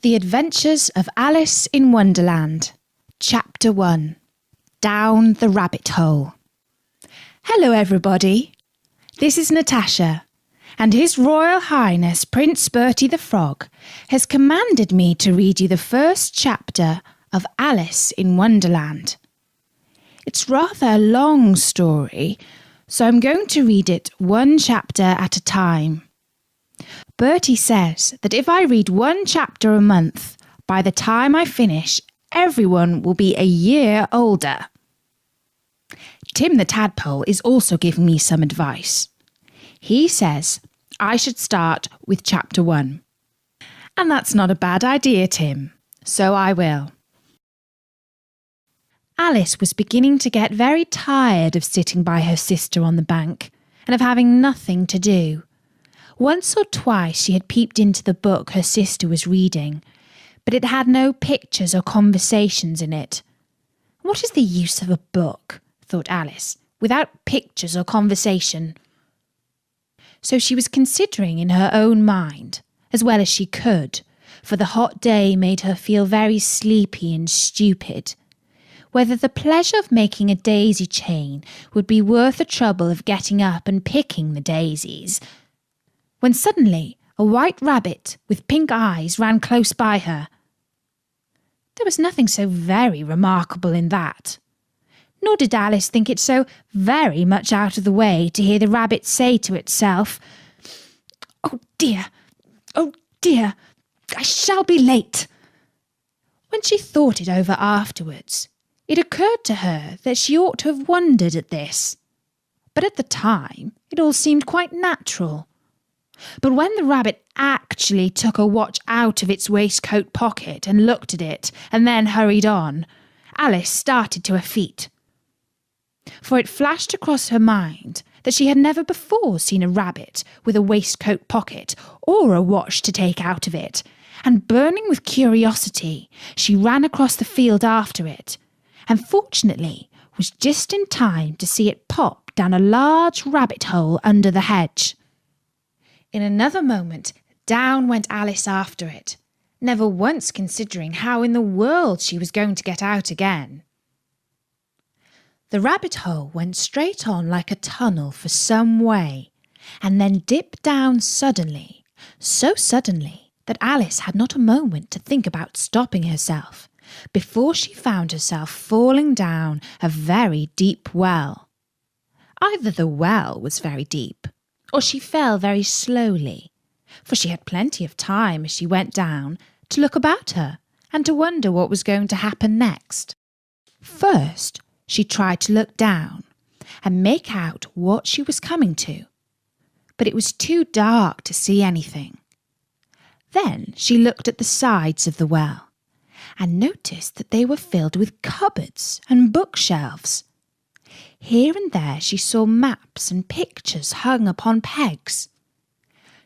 The Adventures of Alice in Wonderland, Chapter 1, Down the Rabbit Hole. Hello everybody, this is Natasha, and His Royal Highness Prince Bertie the Frog has commanded me to read you the first chapter of Alice in Wonderland. It's rather a long story, so I'm going to read it one chapter at a time. Bertie says that if I read one chapter a month, by the time I finish, everyone will be a year older. Tim the Tadpole is also giving me some advice. He says I should start with chapter 1. And that's not a bad idea, Tim, so I will. Alice was beginning to get very tired of sitting by her sister on the bank and of having nothing to do. Once or twice she had peeped into the book her sister was reading, but it had no pictures or conversations in it. What is the use of a book, thought Alice, without pictures or conversation? So she was considering in her own mind, as well as she could, for the hot day made her feel very sleepy and stupid, whether the pleasure of making a daisy chain would be worth the trouble of getting up and picking the daisies, when suddenly a white rabbit with pink eyes ran close by her. There was nothing so very remarkable in that, nor did Alice think it so very much out of the way to hear the rabbit say to itself, oh dear, I shall be late." When she thought it over afterwards, it occurred to her that she ought to have wondered at this, but at the time it all seemed quite natural. But when the rabbit actually took a watch out of its waistcoat pocket and looked at it and then hurried on, Alice started to her feet. For it flashed across her mind that she had never before seen a rabbit with a waistcoat pocket or a watch to take out of it, and burning with curiosity, she ran across the field after it, and fortunately was just in time to see it pop down a large rabbit hole under the hedge. In another moment, down went Alice after it, never once considering how in the world she was going to get out again. The rabbit hole went straight on like a tunnel for some way, and then dipped down suddenly, so suddenly that Alice had not a moment to think about stopping herself, before she found herself falling down a very deep well. Either the well was very deep, or she fell very slowly, for she had plenty of time as she went down to look about her and to wonder what was going to happen next. First, she tried to look down and make out what she was coming to, but it was too dark to see anything. Then she looked at the sides of the well and noticed that they were filled with cupboards and bookshelves. Here and there she saw maps and pictures hung upon pegs.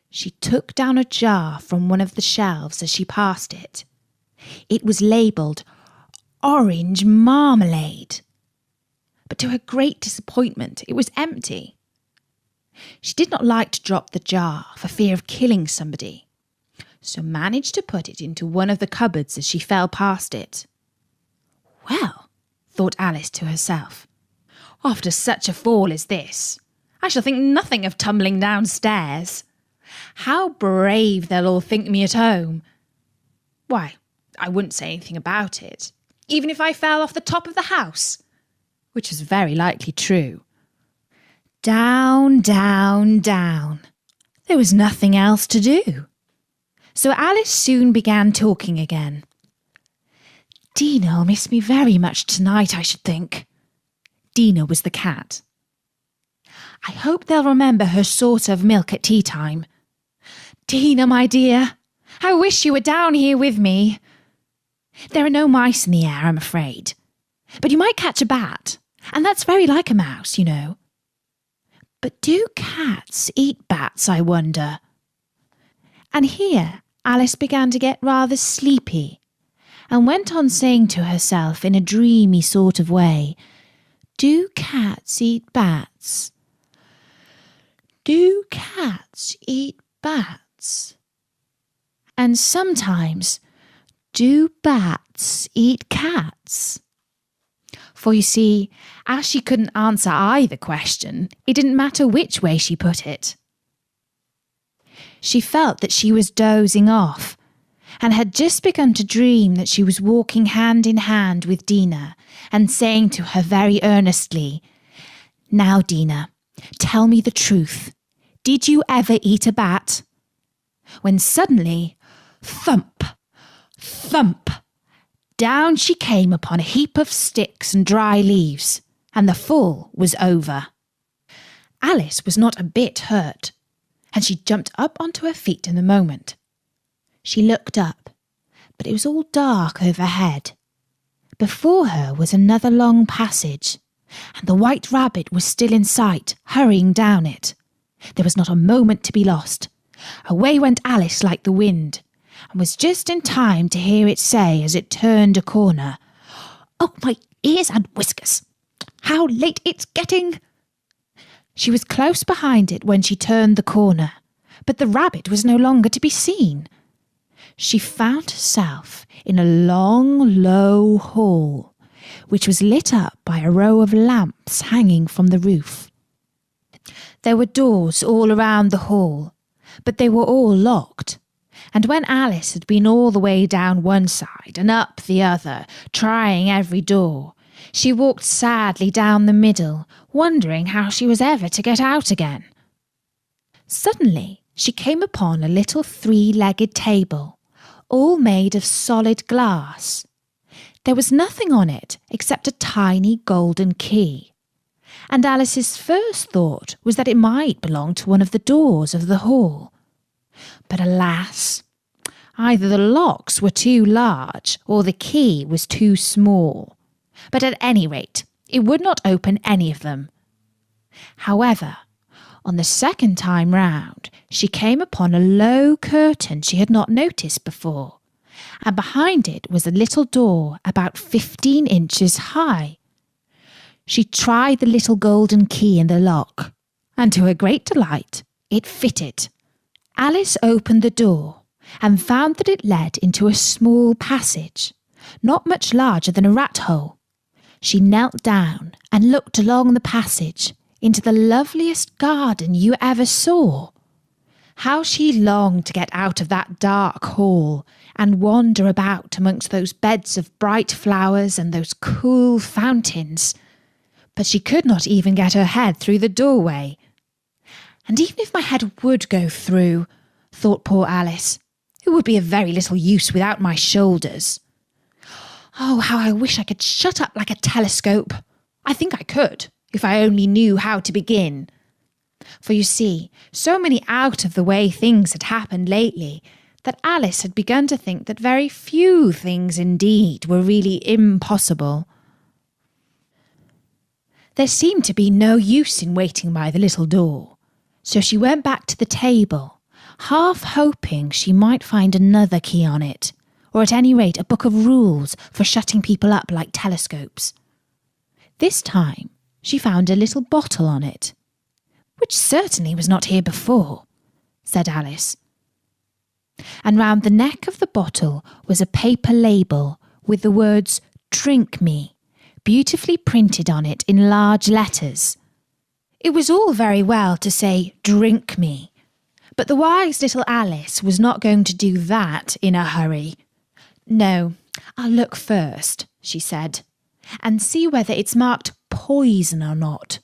She took down a jar from one of the shelves as she passed it. It was labelled Orange Marmalade. But to her great disappointment, it was empty. She did not like to drop the jar for fear of killing somebody, so managed to put it into one of the cupboards as she fell past it. Well, thought Alice to herself, after such a fall as this, I shall think nothing of tumbling downstairs. How brave they'll all think me at home. Why, I wouldn't say anything about it, even if I fell off the top of the house, which was very likely true. Down, down, down. There was nothing else to do. So Alice soon began talking again. Dinah'll miss me very much tonight, I should think. Dinah was the cat. I hope they'll remember her saucer of milk at tea time. Dinah, my dear, I wish you were down here with me. There are no mice in the air, I'm afraid. But you might catch a bat, and that's very like a mouse, you know. But do cats eat bats, I wonder? And here Alice began to get rather sleepy, and went on saying to herself in a dreamy sort of way, do cats eat bats? Do cats eat bats? And sometimes, Do bats eat cats? For you see, as she couldn't answer either question, it didn't matter which way she put it. She felt that she was dozing off and had just begun to dream that she was walking hand in hand with Dina and saying to her very earnestly, "Now, Dina, tell me the truth. Did you ever eat a bat?" When suddenly, thump, thump, down she came upon a heap of sticks and dry leaves, and the fall was over. Alice was not a bit hurt, and she jumped up onto her feet in a moment. She looked up, but it was all dark overhead. Before her was another long passage, and the White Rabbit was still in sight, hurrying down it. There was not a moment to be lost. Away went Alice like the wind, and was just in time to hear it say as it turned a corner, "Oh, my ears and whiskers! How late it's getting!" She was close behind it when she turned the corner, but the rabbit was no longer to be seen. She found herself in a long, low hall, which was lit up by a row of lamps hanging from the roof. There were doors all around the hall, but they were all locked, and when Alice had been all the way down one side and up the other, trying every door, she walked sadly down the middle, wondering how she was ever to get out again. Suddenly she came upon a little three-legged table, all made of solid glass. There was nothing on it except a tiny golden key, and Alice's first thought was that it might belong to one of the doors of the hall. But alas, either the locks were too large or the key was too small. But at any rate, it would not open any of them. However, on the second time round, she came upon a low curtain she had not noticed before, and behind it was a little door about 15 inches high. She tried the little golden key in the lock, and to her great delight, it fitted. Alice opened the door and found that it led into a small passage, not much larger than a rat hole. She knelt down and looked along the passage into the loveliest garden you ever saw. How she longed to get out of that dark hall and wander about amongst those beds of bright flowers and those cool fountains. But she could not even get her head through the doorway. And even if my head would go through, thought poor Alice, it would be of very little use without my shoulders. Oh, how I wish I could shut up like a telescope. I think I could, if I only knew how to begin. For you see, so many out-of-the-way things had happened lately that Alice had begun to think that very few things indeed were really impossible. There seemed to be no use in waiting by the little door, so she went back to the table, half hoping she might find another key on it, or at any rate a book of rules for shutting people up like telescopes. This time she found a little bottle on it, which certainly was not here before, said Alice. And round the neck of the bottle was a paper label with the words "Drink Me" beautifully printed on it in large letters. It was all very well to say "Drink me," but the wise little Alice was not going to do that in a hurry. "No, I'll look first," she said, "and see whether it's marked poison or not."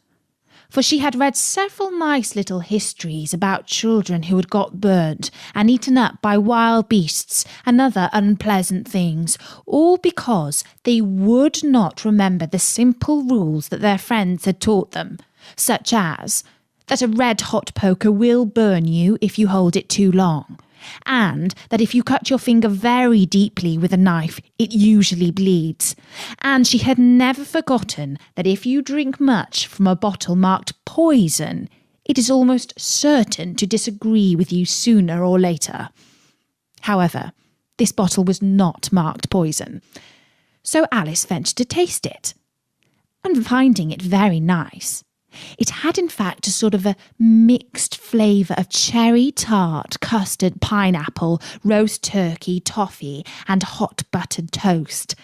For she had read several nice little histories about children who had got burnt and eaten up by wild beasts and other unpleasant things, all because they would not remember the simple rules that their friends had taught them, such as that a red-hot poker will burn you if you hold it too long, and that if you cut your finger very deeply with a knife, it usually bleeds. And she had never forgotten that if you drink much from a bottle marked poison, it is almost certain to disagree with you sooner or later. However, this bottle was not marked poison, so Alice ventured to taste it, and finding it very nice, It had in fact a sort of a mixed flavour of cherry tart, custard, pineapple, roast turkey, toffee and hot buttered toast.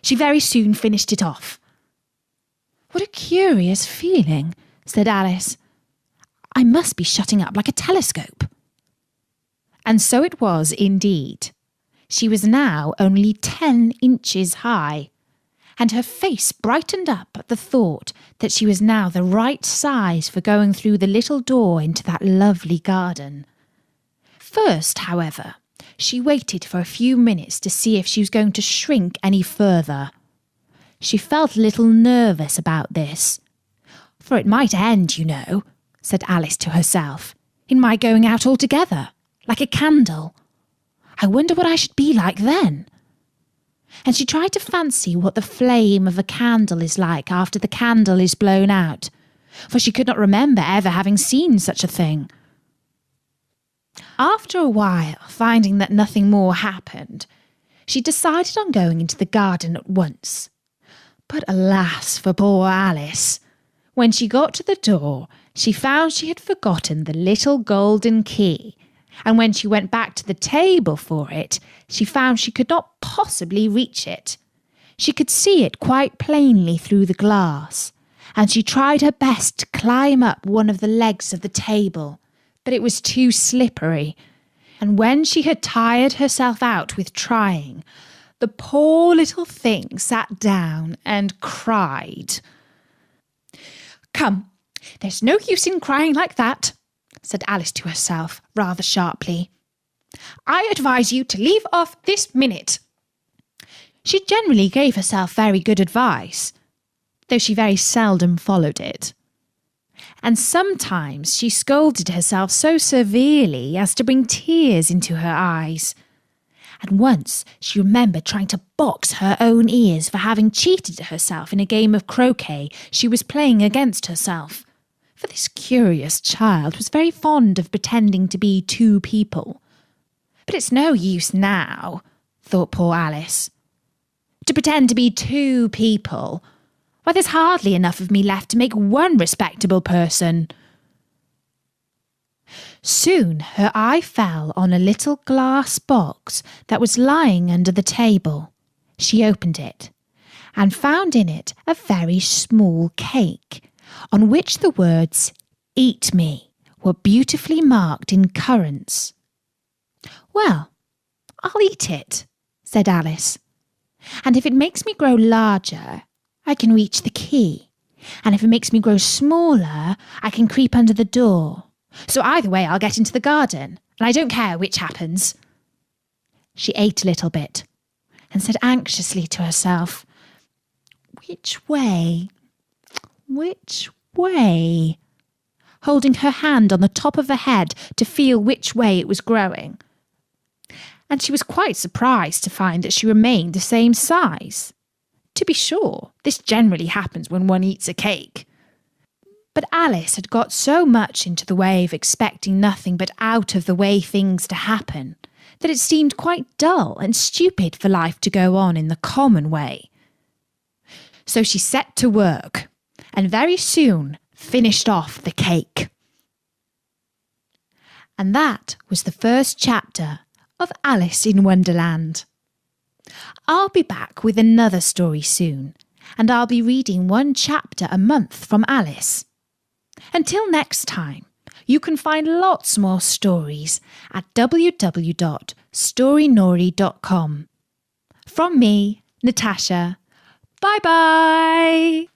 She very soon finished it off. "What a curious feeling," said Alice. "I must be shutting up like a telescope." And so it was indeed. She was now only 10 inches high, and her face brightened up at the thought that she was now the right size for going through the little door into that lovely garden. First, however, she waited for a few minutes to see if she was going to shrink any further. She felt a little nervous about this. "For it might end, you know," said Alice to herself, "in my going out altogether, like a candle. I wonder what I should be like then." And she tried to fancy what the flame of a candle is like after the candle is blown out, for she could not remember ever having seen such a thing. After a while, finding that nothing more happened, she decided on going into the garden at once. But alas for poor Alice! When she got to the door, she found she had forgotten the little golden key, and when she went back to the table for it, she found she could not possibly reach it. She could see it quite plainly through the glass, and she tried her best to climb up one of the legs of the table, but it was too slippery, and when she had tired herself out with trying, the poor little thing sat down and cried. "Come, there's no use in crying like that," said Alice to herself, rather sharply. "I advise you to leave off this minute." She generally gave herself very good advice, though she very seldom followed it. And sometimes she scolded herself so severely as to bring tears into her eyes. And once she remembered trying to box her own ears for having cheated herself in a game of croquet she was playing against herself. For this curious child was very fond of pretending to be two people. But it's no use now, thought poor Alice, to pretend to be two people. Why, there's hardly enough of me left to make one respectable person. Soon her eye fell on a little glass box that was lying under the table. She opened it and found in it a very small cake, on which the words "Eat me" were beautifully marked in currants. "Well, I'll eat it," said Alice, "and if it makes me grow larger, I can reach the key, and if it makes me grow smaller, I can creep under the door. So either way I'll get into the garden, and I don't care which happens." She ate a little bit, and said anxiously to herself, "Which way? Which way?" holding her hand on the top of her head to feel which way it was growing. And she was quite surprised to find that she remained the same size. To be sure, this generally happens when one eats a cake. But Alice had got so much into the way of expecting nothing but out-of-the-way things to happen that it seemed quite dull and stupid for life to go on in the common way. So she set to work, and very soon finished off the cake. And that was the first chapter of Alice in Wonderland. I'll be back with another story soon, and I'll be reading one chapter a month from Alice. Until next time, you can find lots more stories at www.storynori.com. From me, Natasha. Bye-bye!